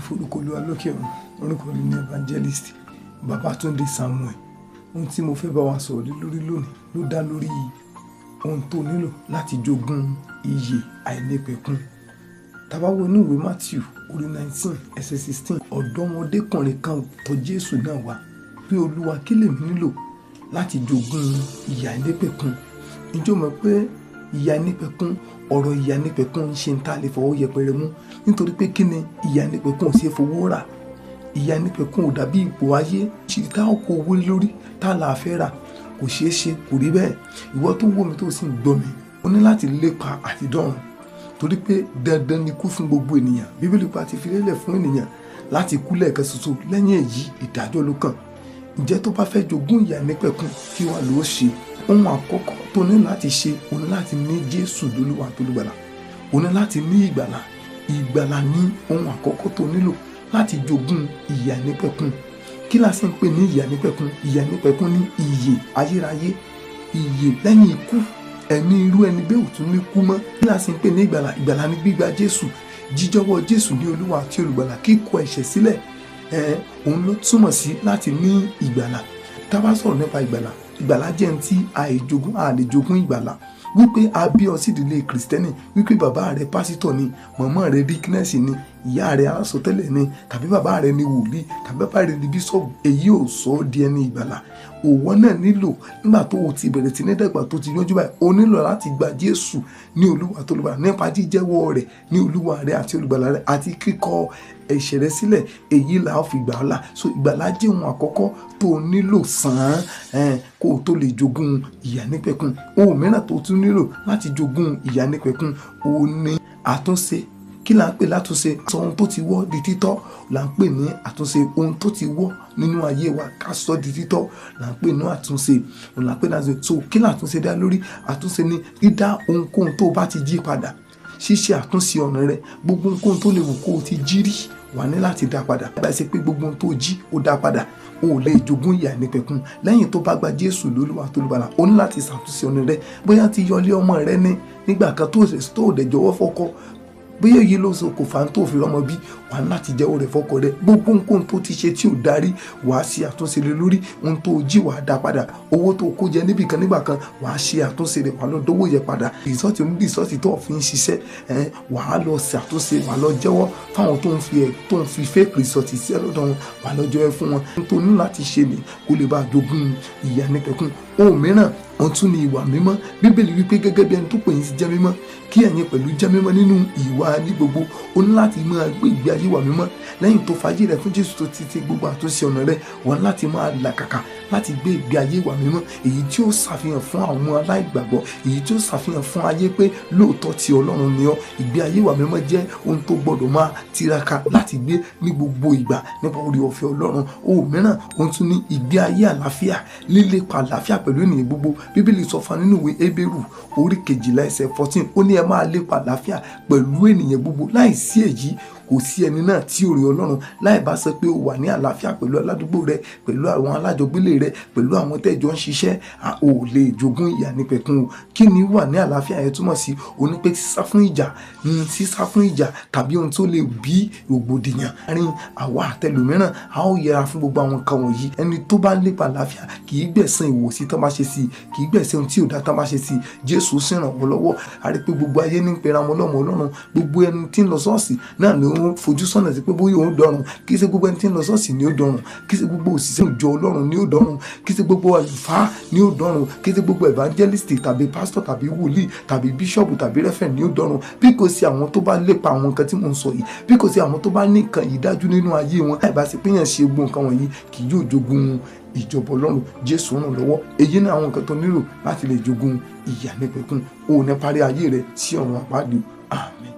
forúkọ Olúwa lókè ọ̀run. Orúkọ mi ni Evangelist Babatunde Samuel. Ohun tí mo fẹ́ bá wa sọ̀rọ̀ lé lórí lónìí ló dá lórí ohun tó nílò láti jogún ìyè àìnípẹ̀kun. Tá bá wo inú ìwé Matthew orí 19 ẹsẹ̀ 16, ọ̀dọ́mọdékùnrin kan tọ̀ Jésù náà wá pé Olúwa, kí lèmi nílò láti jogún ìyè àìnípẹ̀kun? Ǹjẹ́ o mọ̀ pé ìyè àìnípẹ̀kun, ọ̀rọ̀ ìyè àìnípẹ̀kun ń ṣe ń ta lè fọwọ́ yẹpẹrẹ mú, nítorí pé kí ni ìyè àìnípẹ̀kun ò ṣe é fowó rà. Ìyè àìnípẹ̀kun ò dàbí ipò ayé tá a kó owó lórí tá a là fẹ́ rà, kò ṣeé ṣe, kò rí bẹ́ẹ̀. Ìwọ tó ń wò mí tó sì ń gbọ́ mi, o ní láti lépa àti dọ̀run, torí pé dandan ni kú fún gbogbo ènìyàn. Bíbélì pa ti fi lélẹ̀ fún ènìyàn láti kú lẹ́ẹ̀kan ṣoṣo, lẹ́yìn èyí ìdájọ́ ló kàn. Ǹjẹ́ tó bá fẹ́ jogún ìyè àìnípẹ̀kun, kí wàá ló ṣe? Ohun àkọ́kọ́ tó ní láti ṣe, o ní láti ní Jésù lólúwa tó lùgbàlà. O ní láti ní ìgbàlà. Ìgbàlà ní ohun àkọ́kọ́ tó nílò láti jogún ìyè àìnípẹ̀kun. Kí la sì ń pè ní ìyè àìnípẹ̀kun? Ìyè àìnípẹ̀kun ní ìyè ayérayé, ìyè lẹ́yìn ikú. Ẹ̀mí irú ẹni bẹ́ẹ̀ ò tún ní kú mọ́. Kí la sì ń pè ní ìgbàlà? Ìgbàlà ní gbígba Jésù, jíjọ̀wọ́ Jésù ní olúwa àti olùgbàlà, kíkọ̀ ẹ̀ṣẹ̀ sílẹ̀. Òun ló túmọ̀ sí láti ní ìgbàlà. Tá bá sọ̀rọ̀ nípa ìgbàlà, ìgbàlà jẹ́ ní tí a lè jogún ìgbàlà. Wípé a bí ọ sí ìdílé Kristẹni, wípé bàbá rẹ pásítọ̀ ni, màmá rẹ díkínẹ́sì ni, ìyá rẹ asọtẹ́lẹ̀ ni, tàbí bàbá rẹ ni wòlíì, tàbí bàbá rẹ ni bíṣọ̀bù, èyí ò sọ ọ́ di ẹni ìgbàlà. Òwò náà nílò, nígbà tó o ti bẹ̀rẹ̀ sí ní dàgbà tó ti yọjú báyìí, o nílò láti gba Jésù ní olúwa tó lùgbàlà nípa jíjẹ́wọ́ rẹ̀ ní olúwa rẹ àti olùgbàlà rẹ àti kíkọ̀ ẹ̀ṣẹ̀ rẹ sílẹ̀. Èyí là á fi gbà ọ́ là. So ìgbàlà jẹ́ ohun àkọ́kọ́ tó o nílò sàn kó o tó lè jogún ìyè àìnípẹ̀kun. Ohun mìíràn tó o tún nílò láti jogún ìyè àìnípẹ̀kun, o ní àtúnṣe. Kí là ń pè látúnṣe? Sọ ohun tó ti wọ́ di títọ́ là ń pè ní àtúnṣe. Ohun tó ti wọ́ nínú ayé wa ká sọ di títọ́ là ń pè ní àtúnṣe. Òun là ń pè ní àtúnṣe. So kí là àtúnṣe dá lórí? Àtúnṣe ni dídá ohunkóhun tó bá ti jí padà, ṣíṣe àtúnṣe ọ̀nà rẹ. Gbogbo ohunkóhun tó lè wù kó o ti jí rí, wà ní láti dá padà. Bá ṣe pé gbogbo ohun tó jí ó dá padà, o ò lè jogún ìyè àìnípẹ̀kun. Lẹ́yìn tó bá gba Jésù lólúwa tó lùgbàlà, o ní láti ṣàtúnṣe ọ̀nà rẹ. Bóyá ti yọlé ọmọ rẹ ní nígbà kan tó dẹ̀ jọ̀wọ́ fọ́kọ, bóyá èyí ló sọ kò fà ń tó fi rọmọ bí, wà láti jẹ́wọ́ rẹ̀ fọ́kọ rẹ̀. Gbogbo nǹkan tó ti ṣe tí ò darí, wàá ṣe àtúnṣe rẹ̀ lórí. Ohun tó jí wàá dá padà. Owó tó kó jẹ níbì kan nígbà kan, wàá ṣe àtúnṣe rẹ̀, wàá lọ dówó yẹ padà. Rìsọ́ọ̀tì onídìsọ́ọ̀tì tó fi ń ṣiṣẹ́, wàá lọ ṣe àtúnṣe, wàá lọ jẹ́wọ́ fáwọn tó ń fi fake rìsọ́ọ̀tì sí lọ́dọ̀ wọn, wàá lọ jẹ́wọ́ fún wọn. Ohun tó ní láti ṣe ni kó lè bá jogún ìyè àìnípẹ̀kun. Ohun mìíràn, ohun tún ni ìwà mímọ́. Bíbélì wípé gẹ́gẹ́ bí ẹni tó pè yín sí jẹ́ mímọ́, kí ẹ̀yin pẹ̀lú jẹ́ mímọ́ nínú ìwà ní gbogbo. O ní láti máa gbé ìgbé ayé ìwà mímọ́. Lẹ́yìn tó fayé rẹ̀ fún Jésù tó ti ṣe gbogbo àtúnṣe ọ̀nà rẹ̀, wọ́n láti máa làkàkà láti gbé ìgbé ayé ìwà mímọ́, èyí tí ó ṣàfihàn fún àwọn aláìgbàgbọ́, èyí tí ó ṣàfihàn fún ayé pé lóòótọ́ ti Ọlọ́run ni ọ́. Ìgbé ayé ìwà mímọ́ jẹ́ ohun tó gbọdọ̀ máa tiraka láti gbé ní gbogbo ìgbà nípa oore ọ̀fẹ́ Ọlọ́run. Ohun mìíràn, ohun tún ní ìgbé ayé àlàáfíà, lílépa àlàáfíà pẹ̀lú ènìyàn gbogbo. Bíbélì sọ fún wa nínú ìwé Hébérù orí 12 ẹsẹ̀ 14, ó ní ẹ máa lépa àlàáfíà pẹ̀lú ènìyàn gbogbo. Láìsí èyí kò sí ẹni náà tí ó rí Ọlọ́run. Láì bá ṣe pé o wà ní àlàáfíà pẹ̀lú aládùúgbò rẹ, pẹ̀lú àwọn alájọgbélé rẹ, pẹ̀lú àwọn tẹ́jọ́ ń ṣiṣẹ́, o ò lè jogún ìyè àìnípẹ̀kun. Kí ni wà ní àlàáfíà yẹn túmọ̀ sí? O ní pé sísá fún ìjà tàbí ohun tó lè bí rògbòdìyàn láàrin àwa àtẹlòmíràn. A ó yẹra fún gbogbo àwọn nǹkan wọ̀nyí. Ẹni tó bá ń lépa àlàáfíà kì í gbẹ̀san ìwòsí tán bá ṣe sí i, kì í gbẹ̀san ohun tí ò dá tán bá ṣe sí i. Jésù sì ràn wọ́n lọ́wọ́. A rí pé gbogbo ayé ní pera wọn lọ́mọ Ọlọ́run. Gbogbo ẹni tí ń lọ ṣọ́ọ̀ṣì náà ló ń fojú sọ́nà sí pé bóyá òun dọ̀run. Kì í ṣe gbogbo ẹni tí ń lọ ṣọ́ọ̀ṣì ni ó dọ̀run. Kì í ṣe gbogbo òṣìṣẹ́ ìjọ Ọlọ́run ni ó dọ̀run. Kì í ṣe gbogbo àlùfáà ni ó dọ̀run. Kì í ṣe gbogbo evangelist tàbí pastor tàbí wòlíì tàbí bíṣọ̀bù tàbí rẹ́fẹ̀n ni ó dọ̀run. Bí kò sí àwọn tó bá lépa àwọn nǹkan tí mò ń sọ yìí, bí kò sí àwọn tó bá ní nǹkan yìí dájú nínú ayé wọn, láì bá ṣe pé yàn ṣe gbogbo nǹkan wọ̀nyí, kì yóò jogún ìjọba Ọlọ́run. Jésù ràn lọ́wọ́. Èyí ni àwọn nǹkan tó nílò láti lè jogún ìyè àìnípẹ̀kun. O ò ní parí ayé rẹ sí ọ̀run àpáàdé. Àmín.